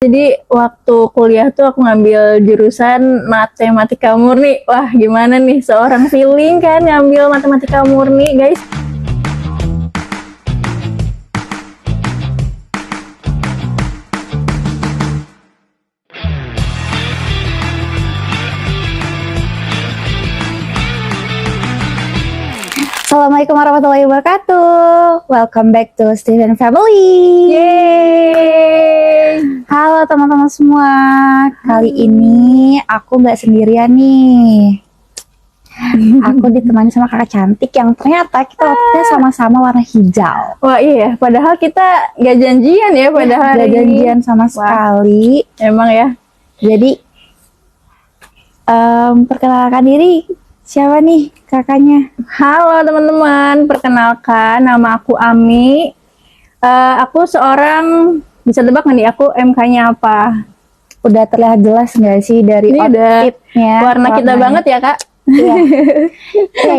Jadi waktu kuliah tuh aku ngambil jurusan matematika murni. Wah, gimana nih seorang feeling kan ngambil matematika murni, guys. Assalamualaikum warahmatullahi wabarakatuh. Welcome back to Steven Family. Yeay! Halo teman-teman semua. Kali ini aku nggak sendirian nih. Aku ditemani sama kakak cantik yang ternyata kita outfitnya sama-sama warna hijau. Wah iya, padahal kita nggak janjian ya pada hari Nggak janjian sama Wah. sekali. Emang ya. Jadi perkenalkan diri. Siapa nih kakaknya? Halo teman-teman, perkenalkan nama aku Ami. Aku seorang, bisa tebak nggak nih aku MK-nya apa? Udah terlihat jelas nggak sih dari Ini udah outfitnya? warna kita warnanya? banget ya kak. Iya. Oke,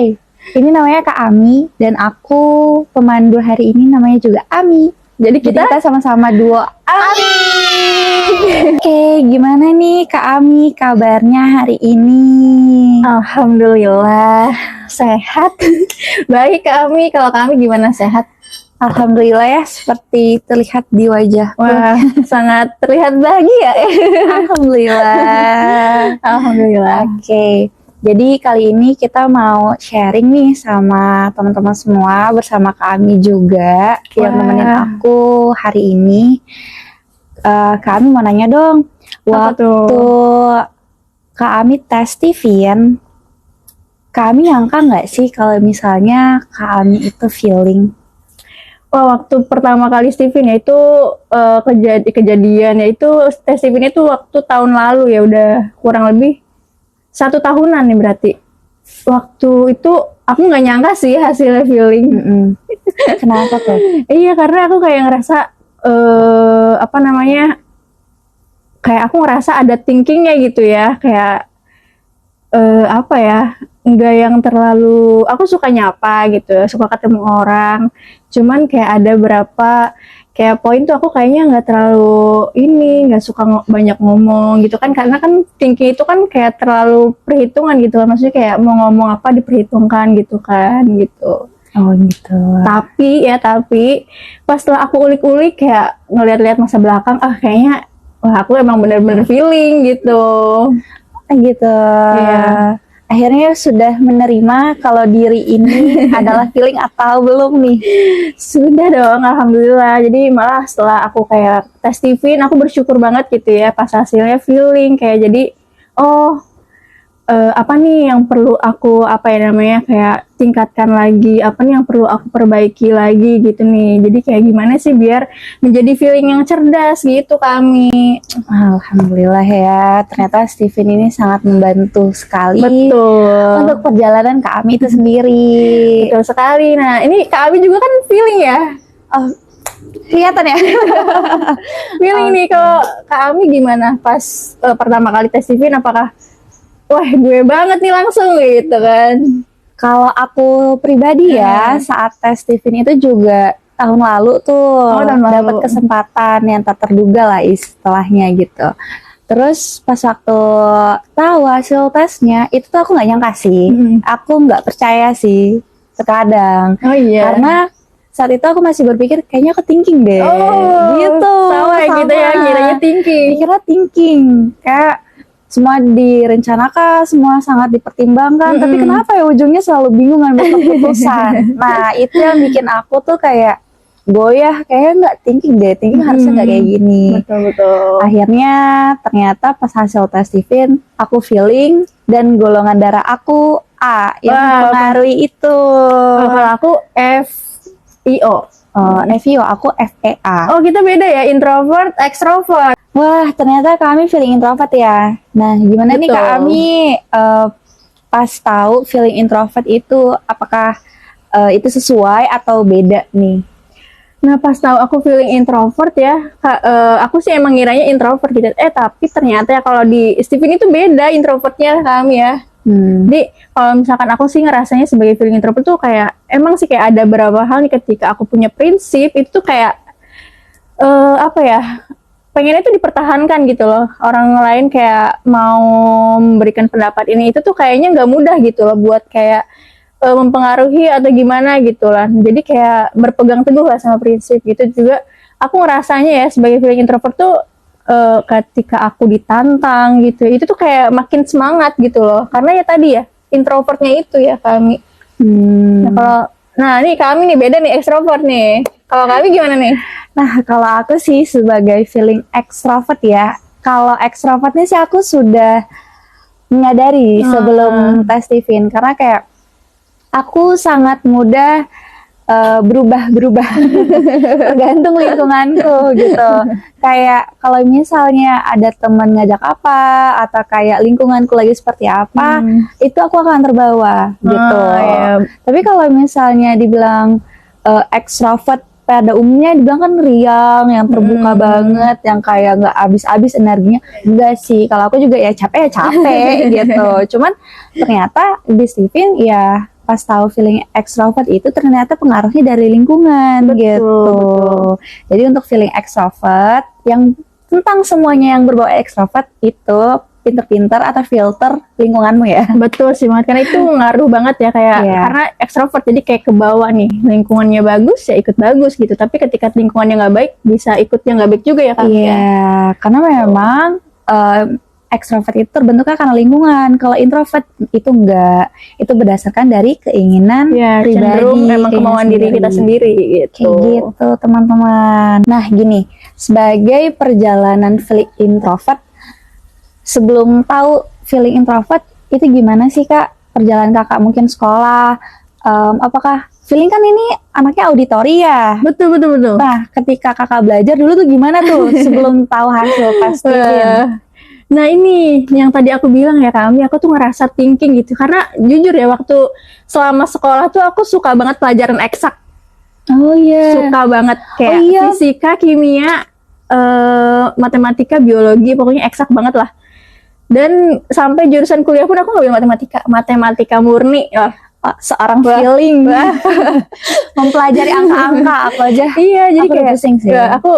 ini namanya Kak Ami dan aku pemandu hari ini namanya juga Ami. Jadi Jadi kita sama-sama duo Ami. Oke, gimana nih Kak Ami kabarnya hari ini? Alhamdulillah sehat. Baik Kak Ami, kalau kami gimana, sehat? Alhamdulillah ya, seperti terlihat di wajah. Wah, sangat terlihat bahagia. Alhamdulillah. Alhamdulillah. Oke, jadi kali ini kita mau sharing nih sama teman-teman semua bersama Kak Ami juga yang Wah. nemenin aku hari ini. Kak Ami mau nanya dong, Apa waktu tuh? Kak Ami tes Steven, Kak Ami nyangka nggak sih kalau misalnya Kak Ami itu feeling? Wah, waktu pertama kali Steven ya itu kejadian ya itu tes Steven itu waktu tahun lalu ya, udah kurang lebih 1 tahunan nih berarti. Waktu itu aku nggak nyangka sih hasilnya feeling. Kenapa tuh? Iya, karena aku kayak ngerasa apa namanya, kayak aku ngerasa ada thinkingnya gitu ya, kayak apa ya, enggak yang terlalu, aku suka nyapa gitu, suka ketemu orang, cuman kayak ada berapa kayak poin tuh aku kayaknya nggak terlalu ini, nggak suka banyak ngomong gitu kan, karena kan thinking itu kan kayak terlalu perhitungan gitu kan, maksudnya kayak mau ngomong apa diperhitungkan gitu kan gitu. Oh gitu. Tapi pas setelah aku ulik-ulik kayak ngeliat-liat masa belakang, kayaknya wah aku emang bener-bener feeling gitu. Gitu. Iya. Akhirnya sudah menerima kalau diri ini adalah feeling atau belum nih? Sudah dong, alhamdulillah. Jadi malah setelah aku kayak tes Steven, aku bersyukur banget gitu ya pas hasilnya feeling kayak jadi apa nih yang perlu aku apa ya namanya kayak tingkatkan lagi, apa nih yang perlu aku perbaiki lagi gitu nih. Jadi kayak gimana sih biar menjadi feeling yang cerdas gitu kami. Alhamdulillah ya, ternyata Steven ini sangat membantu sekali Betul. untuk perjalanan Kak Ami itu sendiri. Betul sekali. Nah, ini Kak Abi juga kan feeling ya. Oh, kelihatan ya? Feeling nih, kalau Kak Ami gimana pas pertama kali tes Steven, apakah wah gue banget nih langsung gitu kan? Kalau aku pribadi ya, saat tes Steven itu juga tahun lalu tuh tahun lalu. dapat kesempatan yang tak terduga lah istilahnya gitu. Terus pas waktu tahu hasil tesnya itu tuh aku nggak nyangka sih, aku nggak percaya sih terkadang. Oh iya. Karena saat itu aku masih berpikir kayaknya aku thinking deh, gitu. Sama gitu ya, kiranya thinking. Dikira thinking, kayak semua direncanakan, semua sangat dipertimbangkan, tapi kenapa ya ujungnya selalu bingung ngambil keputusan. Nah itu yang bikin aku tuh kayak goyah, kayaknya nggak thinking deh, thinking harusnya nggak kayak gini. Betul. Akhirnya ternyata pas hasil tes Steven, aku feeling dan golongan darah aku A yang mempengaruhi itu. Kalau aku FIO. FIO, aku FEA. Oh, kita beda ya, introvert, extrovert. Wah, ternyata kami feeling introvert ya. Nah, gimana nih Betul. Kak Ami pas tahu feeling introvert itu, apakah itu sesuai atau beda nih? Nah, pas tahu aku feeling introvert ya, aku sih emang ngiranya introvert gitu. Tapi ternyata ya kalau di Steven itu beda introvertnya kami ya. Jadi kalau misalkan aku sih ngerasanya sebagai feeling introvert tuh kayak emang sih kayak ada beberapa hal nih ketika aku punya prinsip itu tuh kayak apa ya, pengennya tuh dipertahankan gitu loh. Orang lain kayak mau memberikan pendapat ini itu tuh kayaknya nggak mudah gitu loh buat kayak mempengaruhi atau gimana gitu lah. Jadi kayak berpegang teguh lah sama prinsip gitu. Juga aku ngerasanya ya sebagai feeling introvert tuh ketika aku ditantang gitu, itu tuh kayak makin semangat gitu loh. Karena ya tadi ya introvertnya itu ya kami. Nah nih kami nih beda nih ekstrovert nih. Kalau kami gimana nih? Nah, kalau aku sih sebagai feeling extrovert ya, kalau extrovert nih sih aku sudah menyadari sebelum tes Tiffin, karena kayak aku sangat mudah berubah-berubah tergantung lingkunganku gitu. Kayak kalau misalnya ada teman ngajak apa atau kayak lingkunganku lagi seperti apa, itu aku akan terbawa gitu. Iya. Tapi kalau misalnya dibilang extrovert pada umumnya dibilang kan riang, yang terbuka banget, yang kayak nggak habis-habis energinya. Enggak sih, kalau aku juga ya capek gitu. Cuman ternyata di Steven ya pas tahu feeling extrovert itu ternyata pengaruhnya dari lingkungan gitu. Jadi untuk feeling extrovert yang tentang semuanya yang berbau extrovert itu pinter-pinter atau filter lingkunganmu ya. Betul sih, karena itu ngaruh banget ya kayak karena ekstrovert jadi kayak ke bawah nih, lingkungannya bagus ya ikut bagus gitu, tapi ketika lingkungannya nggak baik bisa ikutnya nggak baik juga ya kan? Iya, karena memang ekstrovert itu terbentuknya karena lingkungan. Kalau introvert itu enggak, itu berdasarkan dari keinginan pribadi, memang kemauan diri kita sendiri gitu. Kayak gitu teman-teman. Nah gini, sebagai perjalanan feeling introvert, sebelum tahu feeling introvert itu gimana sih kak perjalanan kakak, mungkin sekolah, apakah feeling kan ini anaknya auditori ya? Betul. Nah ketika kakak belajar dulu tuh gimana tuh sebelum tahu hasil tes Tiffin? Nah ini yang tadi aku bilang ya kami, aku tuh ngerasa thinking gitu, karena jujur ya waktu selama sekolah tuh aku suka banget pelajaran eksak. Oh iya. Suka banget kayak fisika, kimia, matematika, biologi, pokoknya eksak banget lah. Dan sampai jurusan kuliah pun aku ngambil matematika murni. Seorang feeling mempelajari angka-angka aku aja. Iya, jadi aku kayak pusing sih.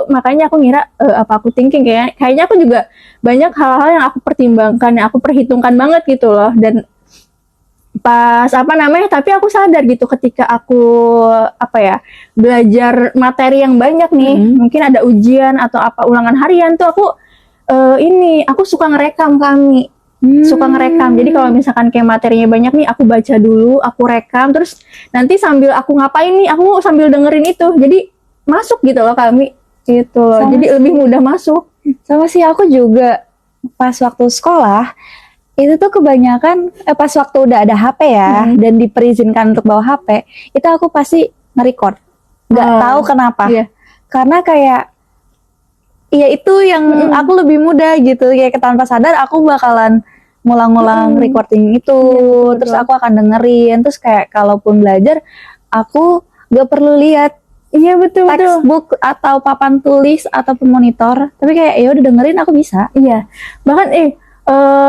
Makanya aku ngira apa aku thinking kayaknya aku juga banyak hal-hal yang aku pertimbangkan, yang aku perhitungkan banget gitu loh. Dan pas tapi aku sadar gitu ketika aku belajar materi yang banyak nih, mungkin ada ujian atau ulangan harian tuh aku suka ngerekam kami. Suka ngerekam. Jadi kalau misalkan kayak materinya banyak nih, aku baca dulu, aku rekam, terus nanti sambil aku ngapain nih, aku sambil dengerin itu. Jadi masuk gitu loh kami. Gitu loh. Jadi lebih mudah masuk. Sama sih aku juga pas waktu sekolah itu tuh kebanyakan pas waktu udah ada HP ya dan diperizinkan untuk bawa HP, itu aku pasti nge-record. Nggak tahu kenapa. Karena kayak iya itu yang aku lebih mudah gitu, kayak tanpa sadar aku bakalan ngulang-ngulang recording itu, terus aku akan dengerin, terus kayak kalaupun belajar aku gak perlu lihat textbook atau papan tulis ataupun monitor, tapi kayak ya udah dengerin aku bisa. Iya, bahkan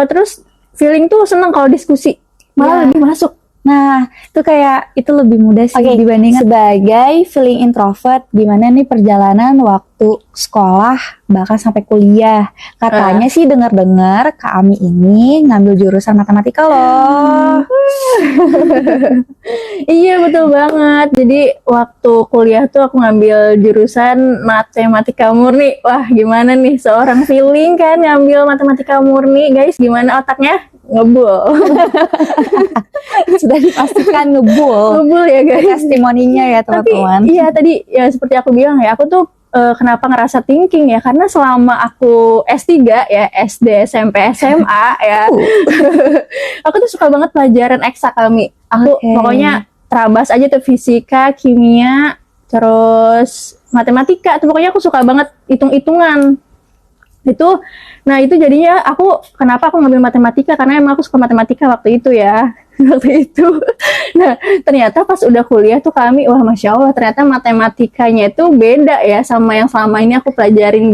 terus feeling tuh seneng kalau diskusi, malah lebih masuk. Nah, itu kayak itu lebih mudah sih dibandingkan sebagai feeling introvert. Gimana nih perjalanan waktu sekolah bahkan sampai kuliah? Katanya sih dengar-dengar Kak Ami ini ngambil jurusan matematika loh. Iya betul banget. Jadi waktu kuliah tuh aku ngambil jurusan matematika murni. Wah gimana nih seorang feeling kan ngambil matematika murni, guys? Gimana otaknya? Ngebul. Sudah dipastikan ngebul ya guys. Testimoninya ya teman-teman. Tapi iya tadi ya seperti aku bilang ya, aku tuh kenapa ngerasa thinking ya, karena selama aku S3 ya, SD, SMP, SMA ya, aku tuh suka banget pelajaran eksak kami. Aku pokoknya terabas aja tuh fisika, kimia, terus matematika. Tuh pokoknya aku suka banget hitung-hitungan. Nah itu jadinya kenapa aku ngambil matematika, karena emang aku suka matematika waktu itu ya. Nah ternyata pas udah kuliah tuh kami, wah Masya Allah ternyata matematikanya itu beda ya sama yang selama ini aku pelajarin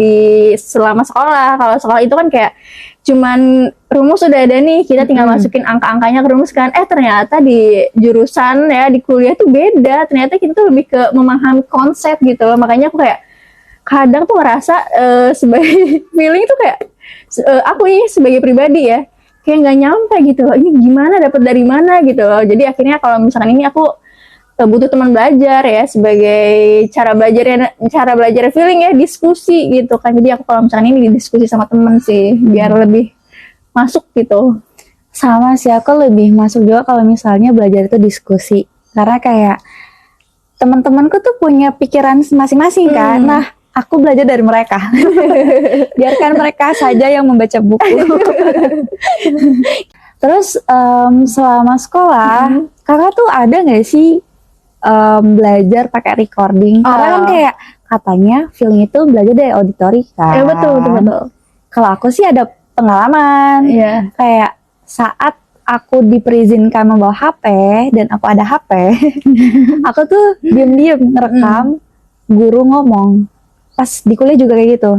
selama sekolah. Kalau sekolah itu kan kayak cuman rumus udah ada nih, kita tinggal masukin angka-angkanya ke rumus kan. Ternyata di jurusan ya, di kuliah tuh beda. Ternyata kita tuh lebih ke memahami konsep gitu loh. Makanya aku kayak kadang tuh ngerasa sebagai feeling tuh kayak aku ini sebagai pribadi ya kayak nggak nyampe gitu loh, ini gimana dapat dari mana gitu loh. Jadi akhirnya kalau misalkan ini aku butuh teman belajar ya, sebagai cara belajar feeling ya, diskusi gitu kan. Jadi aku kalau misalkan ini diskusi sama temen sih biar lebih masuk gitu. Sama sih, aku lebih masuk juga kalau misalnya belajar itu diskusi. Karena kayak teman-temanku tuh punya pikiran masing-masing kan. Nah, aku belajar dari mereka. Biarkan mereka saja yang membaca buku. Terus selama sekolah, kakak tuh ada nggak sih belajar pakai recording? Karena kan kayak katanya feeling itu belajar dari auditori kan. Ya betul. Kalau aku sih ada pengalaman. Iya. Kayak saat aku diperizinkan membawa HP dan aku ada HP, aku tuh diam-diam ngerekam guru ngomong. Pas di kuliah juga kayak gitu.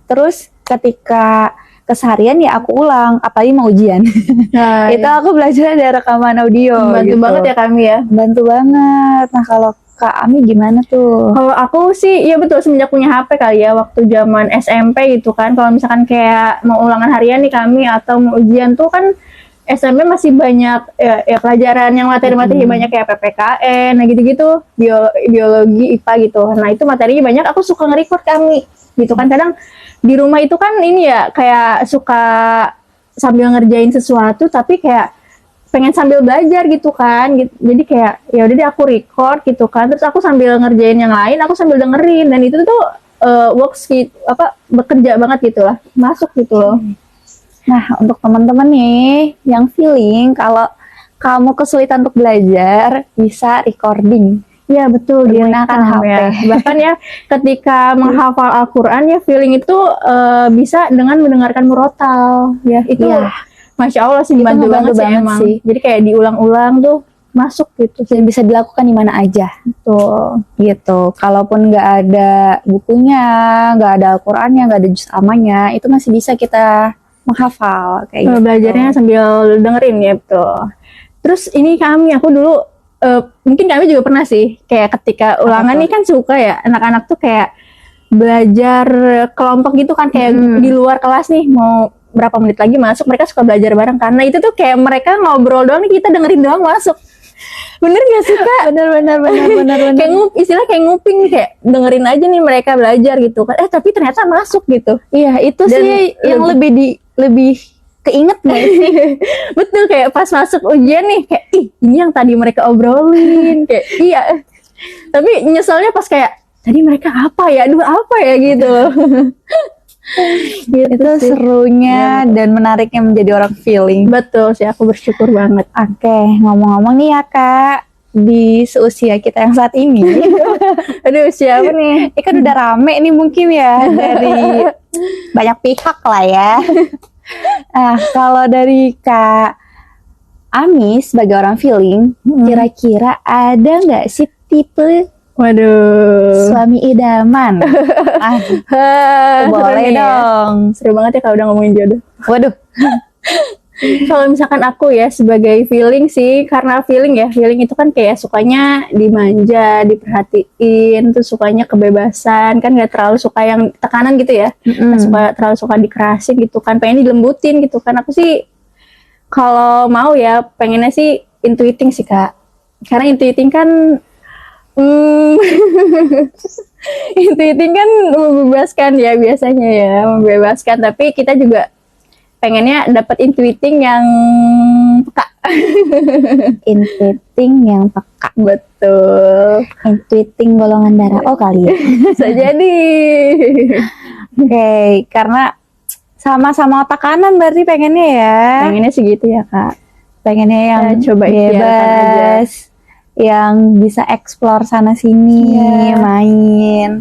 Terus ketika keseharian ya aku ulang, apalagi mau ujian. Nah, itu aku belajar dari rekaman audio. bantu gitu. banget ya kami ya. Bantu banget. Nah kalau Kak Ami gimana tuh? Kalau aku sih, ya betul, semenjak punya HP kali ya, waktu zaman SMP gitu kan. Kalau misalkan kayak mau ulangan harian nih kami atau mau ujian tuh kan SMP masih banyak ya pelajaran yang materi-materi banyak kayak PPKN, nah gitu-gitu, biologi, IPA gitu. Nah itu materinya banyak, aku suka nge-record kami gitu kan. Kadang di rumah itu kan ini ya kayak suka sambil ngerjain sesuatu tapi kayak pengen sambil belajar gitu kan gitu. Jadi kayak ya udah deh aku record gitu kan, terus aku sambil ngerjain yang lain, aku sambil dengerin, dan itu tuh works gitu, bekerja banget gitu lah, masuk gitu loh. Nah untuk teman-teman nih yang feeling kalau kamu kesulitan untuk belajar, bisa recording. Ya betul, Gunakan HP. Ya. Bahkan ya ketika menghafal Al-Quran ya feeling itu bisa dengan mendengarkan murotal ya, itu Masya Allah sih, bantu banget sih emang. Jadi kayak diulang-ulang tuh masuk gitu. Dan bisa dilakukan di mana aja. Tuh. Gitu. Kalaupun nggak ada bukunya, nggak ada Al-Qurannya, nggak ada juz amanya, itu masih bisa kita menghafal kayak gitu. Belajarnya sambil dengerin ya, betul. Terus ini aku dulu mungkin kami juga pernah sih kayak ketika ulangan nih kan suka ya anak-anak tuh kayak belajar kelompok gitu kan, kayak di luar kelas nih mau berapa menit lagi masuk, mereka suka belajar bareng karena itu tuh kayak mereka ngobrol doang nih, kita dengerin doang masuk. Bener gak sih Kak? Bener. Kayak istilah kayak nguping, kayak dengerin aja nih mereka belajar gitu kan, tapi ternyata masuk gitu. Iya itu dan sih yang lebih keinget gak sih? Betul, kayak pas masuk ujian nih kayak ini yang tadi mereka obrolin kayak iya, tapi nyeselnya pas kayak tadi mereka apa ya, apa ya gitu. Gitu itu sih serunya dan menariknya menjadi orang feeling. Betul sih, aku bersyukur banget. Oke, ngomong-ngomong nih ya Kak, di seusia kita yang saat ini aduh siapa nih, ini kan udah rame nih mungkin ya dari banyak pihak lah ya. Nah kalau dari Kak Ami sebagai orang feeling, kira-kira ada nggak sih tipe suami idaman? Boleh dong. Seru banget ya kalau udah ngomongin jodoh. Waduh. Kalau misalkan aku ya sebagai feeling sih, karena feeling itu kan kayak sukanya dimanja, diperhatiin, terus sukanya kebebasan, kan nggak terlalu suka yang tekanan gitu ya, terlalu suka dikerasin gitu kan, pengen dilembutin gitu kan. Aku sih kalau mau ya pengennya sih intuiting sih Kak, karena intuiting kan intuiting kan membebaskan ya, biasanya ya membebaskan, tapi kita juga pengennya dapat intuiting yang peka. Intuiting yang peka, betul. Intuiting golongan darah O kali ya. Bisa jadi. Oke, karena sama-sama otak kanan berarti pengennya ya. Pengennya segitu ya Kak. Pengennya yang coba bebas, yang bisa explore sana sini, main.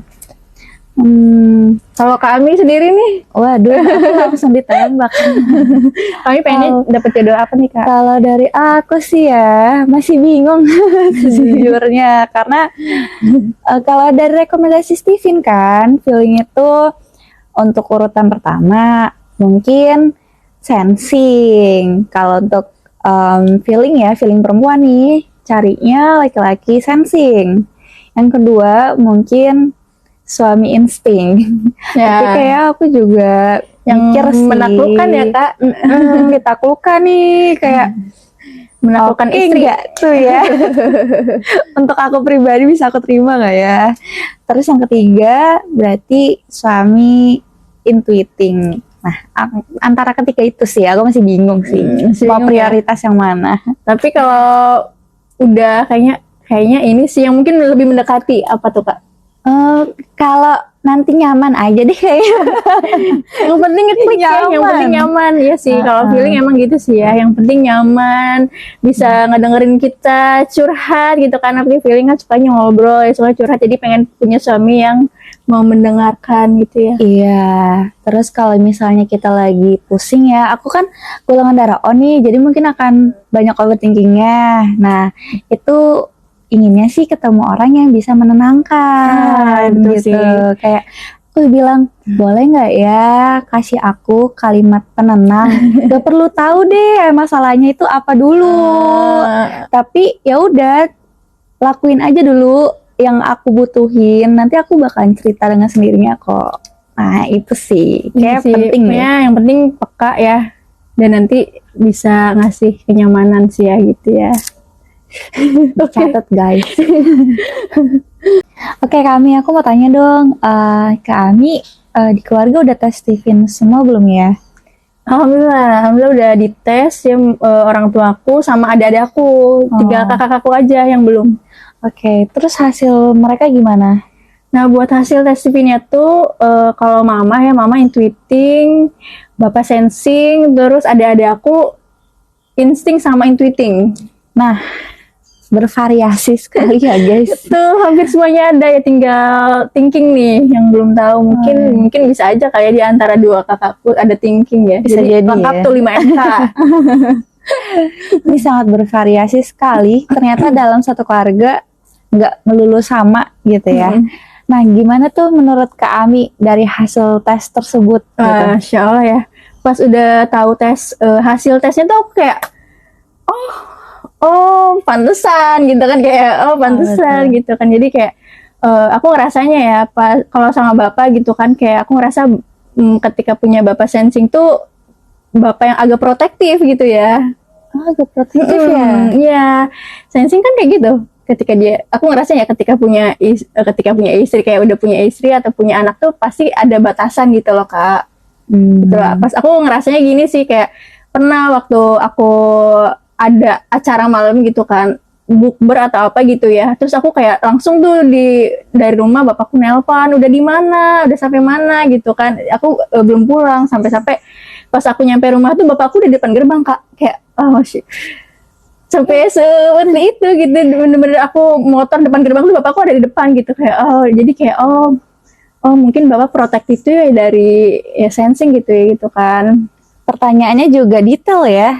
Kalau Kak Ami sendiri nih, waduh, aku langsung ditembak. Kami pengennya dapat jodoh apa nih Kak? Kalau dari aku sih ya masih bingung sejujurnya, karena kalau dari rekomendasi Steven kan, feeling itu untuk urutan pertama mungkin sensing. Kalau untuk feeling perempuan nih, carinya laki-laki sensing. Yang kedua mungkin suami insting. Tapi Ya, kayak aku juga yang mikir sih, menaklukkan ya Kak, ditaklukkan nih kayak menaklukkan oke istri. nggak tuh ya. Untuk aku pribadi bisa aku terima nggak ya? Terus yang ketiga berarti suami intuiting. Nah, antara ketiga itu sih aku masih bingung sih. Masih Mau bingung ya. prioritas yang mana? Tapi kalau udah kayaknya ini sih yang mungkin lebih mendekati apa tuh Kak? Kalau nanti nyaman aja deh kayaknya. Yang penting ngeklik ya, yang penting nyaman ya sih. Kalau feeling emang gitu sih ya. Yang penting nyaman, bisa ngedengerin kita curhat gitu kan. Tapi feeling kan sukanya ngobrol, ya suka curhat. Jadi pengen punya suami yang mau mendengarkan gitu ya. Iya, terus kalau misalnya kita lagi pusing ya, aku kan golongan darah O nih, jadi mungkin akan banyak overthinkingnya. Nah, itu inginnya sih ketemu orang yang bisa menenangkan betul gitu. sih. Kayak aku bilang, boleh nggak ya kasih aku kalimat penenang? Gak perlu tahu deh masalahnya itu apa dulu. Tapi ya udah, lakuin aja dulu yang aku butuhin, nanti aku bakalan cerita dengan sendirinya kok. Nah itu sih Iya kayak sih, penting pokoknya ya. yang penting peka ya. Dan nanti bisa ngasih kenyamanan sih ya gitu ya. Catat guys. Oke Kami, aku mau tanya dong, Kami di keluarga udah tes Stephen semua belum ya? Alhamdulillah udah dites ya, orang tuaku sama adik-adik aku, 3 kakak-kakakku aja yang belum. Oke, terus hasil mereka gimana? Nah buat hasil tes CV-nya tuh kalau mama intuiting, bapak sensing, terus adik-adik aku insting sama intuiting. Nah, bervariasi sekali ya guys. Tuh hampir semuanya ada ya, tinggal thinking nih yang belum tahu. Mungkin bisa aja kayak di antara 2 kakakku ada thinking ya. Bisa jadi lengkap ya. tuh 5 MK. Ini sangat bervariasi sekali. Ternyata dalam satu keluarga nggak melulu sama gitu ya. Nah, gimana tuh menurut Kak Ami dari hasil tes tersebut? Gitu? Masya Allah ya. Pas udah tahu hasil tesnya tuh aku kayak, oh pantesan gitu kan, kayak pantesan gitu kan. Jadi kayak aku ngerasanya ya, kalau sama bapak gitu kan, kayak aku ngerasa ketika punya bapak sensing tuh bapak yang agak protektif gitu ya. Agak protektif ya. Iya, sensing kan kayak gitu. Aku ngerasa ya ketika punya istri, kayak udah punya istri atau punya anak tuh pasti ada batasan gitu loh Kak. Gitu lah. Pas aku ngerasanya gini sih, kayak pernah waktu aku ada acara malam gitu kan, bukber atau apa gitu ya, terus aku kayak langsung tuh dari rumah bapakku nelpon, udah di mana, udah sampai mana gitu kan. Aku belum pulang, sampai pas aku nyampe rumah tuh bapakku udah di depan gerbang Kak. Kayak sampai seperti itu gitu, bener-bener aku motor depan gerbang tuh bapakku ada di depan gitu. Kayak jadi kayak mungkin bapak protektif itu ya dari ya sensing gitu ya gitu kan. Pertanyaannya juga detail ya.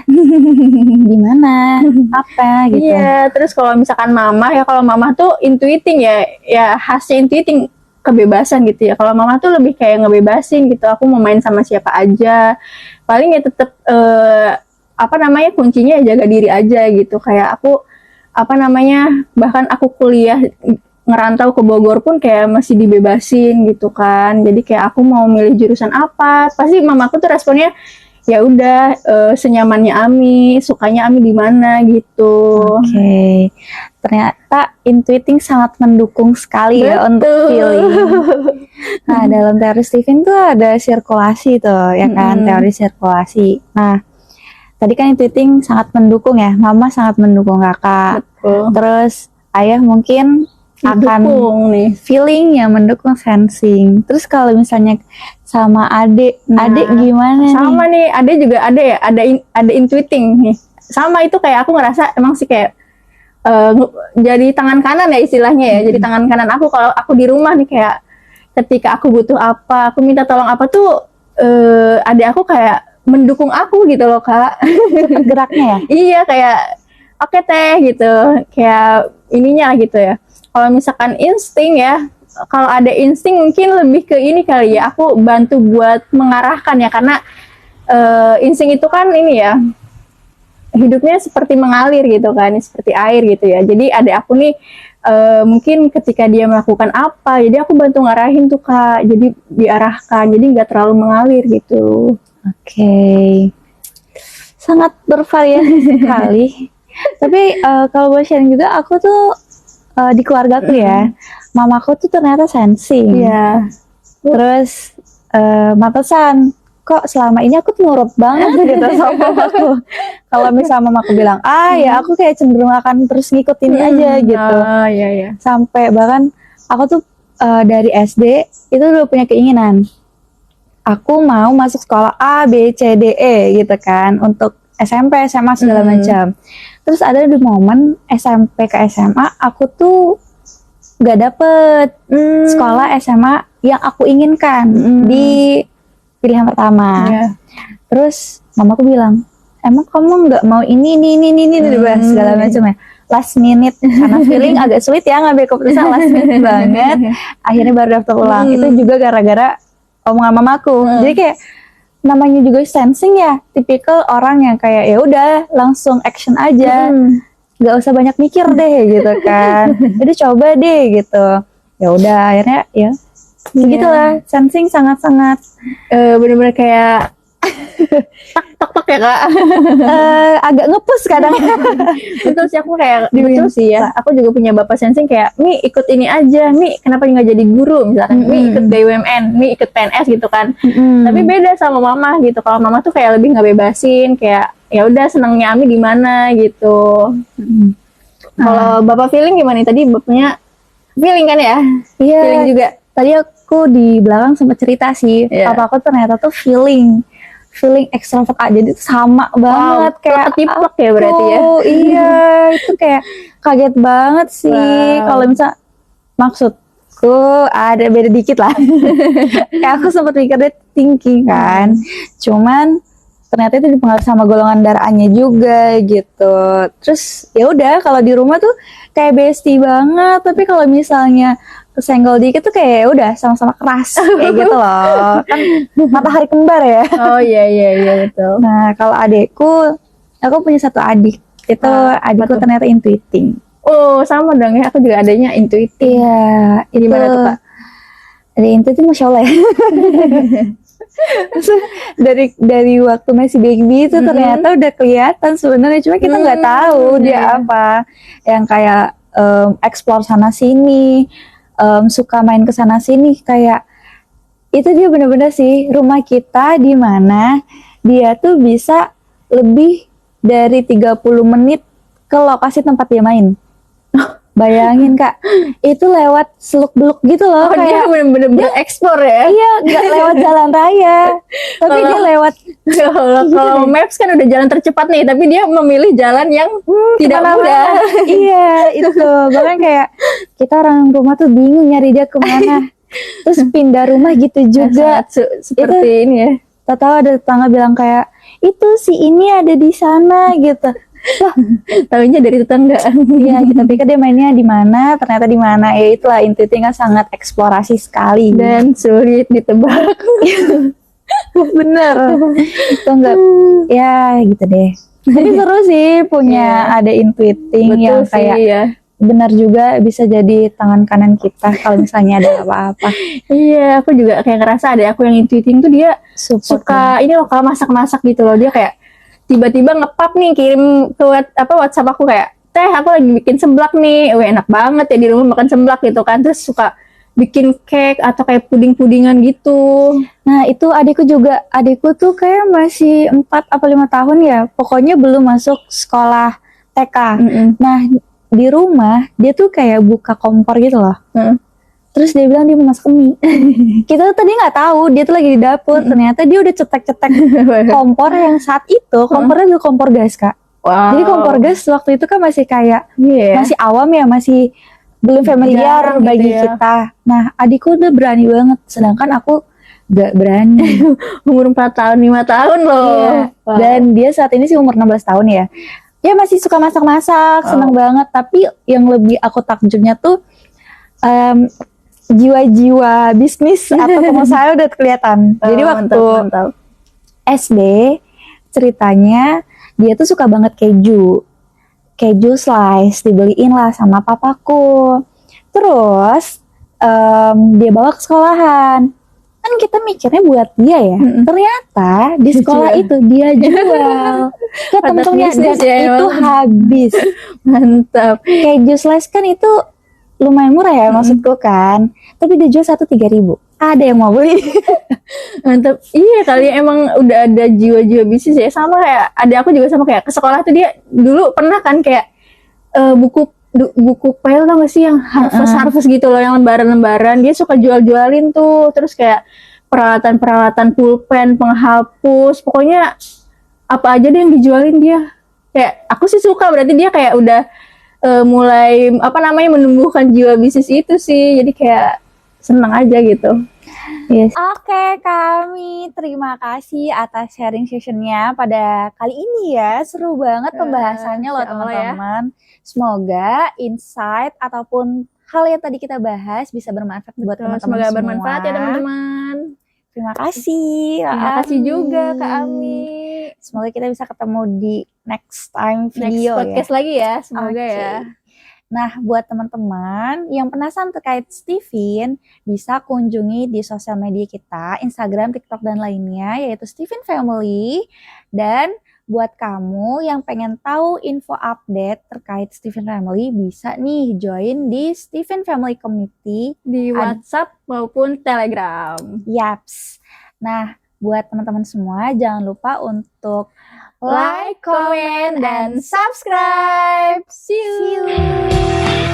Gimana? Apa gitu. Iya, terus kalau misalkan kalau mama tuh intuiting ya khasnya intuiting, kebebasan gitu ya. Kalau mama tuh lebih kayak ngebebasin gitu. Aku mau main sama siapa aja. Paling ya tetap kuncinya ya jaga diri aja gitu. Kayak aku bahkan aku kuliah ngerantau ke Bogor pun kayak masih dibebasin gitu kan. Jadi kayak aku mau milih jurusan apa, pasti mamaku tuh responnya ya udah senyamannya Ami, sukanya Ami di mana gitu. Oke. Ternyata intuiting sangat mendukung sekali ya untuk feeling. Nah, dalam teori Stephen tuh ada sirkulasi tuh, ya kan, teori sirkulasi. Nah, tadi kan intuiting sangat mendukung ya, mama sangat mendukung kakak. Betul. Terus ayah mungkin akan nih feeling yang mendukung sensing. Terus kalau misalnya sama adik gimana sama nih? Adik juga ada intuiting nih. Sama itu, kayak aku ngerasa emang sih kayak jadi tangan kanan ya istilahnya ya. Jadi tangan kanan aku kalau aku di rumah nih, kayak ketika aku butuh apa, aku minta tolong apa tuh adik aku kayak mendukung aku gitu loh Kak. geraknya ya? Iya, kayak oke teh gitu, kayak ininya gitu ya. Kalau misalkan insting ya, kalau ada insting mungkin lebih ke ini kali ya, aku bantu buat mengarahkan ya, karena insting itu kan ini ya, hidupnya seperti mengalir gitu kan, seperti air gitu ya. Jadi ada aku nih mungkin ketika dia melakukan apa, jadi aku bantu ngarahin tuh Kak, jadi diarahkan, jadi nggak terlalu mengalir gitu. Oke. Sangat bervariasi sekali. Tapi kalau boleh sharing juga, aku tuh di keluargaku ya, mamaku tuh ternyata sensing. Iya. Terus pantesan kok selama ini aku tuh nurut banget gitu sama mamaku. Kalau misalnya mamaku bilang ya aku kayak cenderung akan terus ngikutin aja gitu. Oh iya iya. Sampai bahkan aku tuh dari SD itu udah punya keinginan, aku mau masuk sekolah A, B, C, D, E gitu kan, untuk SMP, SMA segala macam. Terus ada di momen SMP ke SMA, aku tuh gak dapet sekolah SMA yang aku inginkan di pilihan pertama. Iya. Terus mamaku bilang, emang kamu nggak mau ini dibahas segala macam ya. Last minute, karena feeling agak sulit ya ngambil keputusan last minute banget. Akhirnya baru daftar ulang. Itu juga gara-gara omongan mamaku. Jadi kayak namanya juga sensing ya, tipikal orang yang kayak ya udah langsung action aja, nggak usah banyak mikir deh gitu kan. Jadi coba deh gitu. Ya udah akhirnya ya begitulah, sensing sangat-sangat Bener-bener kayak tok ya Kak. agak ngepus kadang. Betul sih, aku kayak betul sih ya. Aku juga punya bapak sensing kayak, Mi ikut ini aja, Mi kenapa nggak jadi guru misalkan, Mi ikut BUMN, Mi ikut PNS gitu kan. Tapi beda sama mama gitu. Kalau mama tuh kayak lebih nggak bebasin, kayak ya udah senangnya Ami di mana gitu. Kalau bapak feeling gimana nih? Tadi bapaknya feeling kan ya? Iya. Feeling juga. Tadi aku di belakang sempat cerita sih, Iya. papa aku ternyata tuh feeling extrovert aja, jadi sama banget kayak ketiplek ya berarti ya. Iya, itu kayak kaget banget sih. Kalau misal maksudku ada beda dikit lah. Kayak aku sempat mikir dia thinking kan. Cuman ternyata itu dipengaruhi sama golongan darahnya juga gitu. Terus ya udah kalau di rumah tuh kayak bestie banget, tapi kalau misalnya kesenggol dikit tuh kayak udah sama-sama keras kayak gitu loh. Kan matahari kembar ya. Oh iya betul. Nah, kalau adekku, aku punya satu adik. Itu adikku ternyata intuiting. Oh sama dong ya, aku juga adanya intuitif. Iya, itu Gimana tuh Kak? ada intuiting, masya Allah ya. dari waktu masih baby itu ternyata udah kelihatan sebenarnya, cuma kita nggak tahu dia apa. Yang kayak explore sana sini, suka main ke sana sini, kayak itu dia bener-bener sih rumah kita di mana dia tuh bisa lebih dari 30 menit ke lokasi tempat dia main. Bayangin Kak, itu lewat seluk-beluk gitu loh. Oh dia kayak bener-bener berekspor ya? iya, nggak lewat jalan raya, tapi dia lewat Kalau Maps kan udah jalan tercepat nih, tapi dia memilih jalan yang tidak mudah. Iya, itu bahkan kayak kita orang rumah tuh bingung nyari dia kemana. Terus pindah rumah gitu juga. Seperti ini ya. Tahu ada tetangga bilang kayak, itu si ini ada di sana gitu. Wah, Tahunya dari tetangga. iya, kita pikir dia mainnya di mana, ternyata di mana. Ya itulah, intinya sangat eksplorasi sekali. Dan sulit ditebak. Bener. Itu enggak, ya gitu deh. Tapi seru sih punya ada intuiting Betul yang sih kayak ya. benar juga bisa jadi tangan kanan kita kalau misalnya ada apa-apa. Iya, aku juga kayak ngerasa ada aku yang intuiting tuh dia Support suka ini loh kalau masak-masak gitu loh, dia kayak tiba-tiba ngepap nih kirim ke WhatsApp aku kayak, teh aku lagi bikin seblak nih, wah enak banget ya di rumah makan seblak gitu kan, terus suka bikin cake atau kayak puding-pudingan gitu. Nah itu adikku tuh kayak masih 4 atau 5 tahun ya, pokoknya belum masuk sekolah TK. Nah di rumah dia tuh kayak buka kompor gitu loh. Terus dia bilang dia mau masak mie. Kita tuh tadi nggak tahu dia tuh lagi di dapur. Ternyata dia udah cetek-cetek kompor yang saat itu kompornya dulu kompor gas Kak. Wow. Jadi kompor gas waktu itu kan masih kayak masih awam ya, masih belum familiar Jarang bagi gitu ya. kita. Nah adikku udah berani banget, sedangkan aku gak berani. Umur 4 tahun, 5 tahun loh. Iya. Wow. Dan dia saat ini sih umur 16 tahun ya. Dia masih suka masak-masak, seneng banget. Tapi yang lebih aku takjubnya tuh jiwa-jiwa bisnis atau pengusaha udah kelihatan. Jadi waktu SD ceritanya dia tuh suka banget keju. keju slice, dibeliin lah sama papaku. Terus dia bawa ke sekolahan. Kan kita mikirnya buat dia ya. Ternyata di sekolah Dijual. itu dia jual ke Pantas temen-temennya dan bisnis ya, itu emang. habis. Mantap. Keju slice kan itu lumayan murah ya maksudku kan. Tapi dia jual 3.000. Ada yang mau beli. Mantap. Iya kali ya, emang udah ada jiwa-jiwa bisnis ya. Sama kayak adik aku juga, sama kayak ke sekolah tuh dia dulu pernah kan kayak buku file tau gak sih yang harvest gitu loh, yang lembaran-lembaran, dia suka jual-jualin tuh. Terus kayak peralatan-peralatan pulpen, penghapus, pokoknya apa aja deh yang dijualin dia. Kayak aku sih suka, berarti dia kayak udah mulai apa namanya menumbuhkan jiwa bisnis itu sih. Jadi kayak seneng aja gitu. Yes. Oke, kami terima kasih atas sharing sessionnya pada kali ini ya. Seru banget pembahasannya loh Insya Allah ya. teman-teman. Semoga insight ataupun hal yang tadi kita bahas bisa bermanfaat buat teman-teman Semoga semua. bermanfaat ya teman-teman. Terima kasih. Terima kasih Ami. juga Kak Ami. Semoga kita bisa ketemu di next time Next video podcast ya. lagi ya, semoga Oke. ya. Nah, buat teman-teman yang penasaran terkait Steven, bisa kunjungi di sosial media kita, Instagram, TikTok, dan lainnya, yaitu Steven Family. Dan buat kamu yang pengen tahu info update terkait Steven Family, bisa nih join di Steven Family Community Di WhatsApp maupun Telegram. Yaps. Nah, buat teman-teman semua, jangan lupa untuk Like, comment, dan subscribe. See you. See you.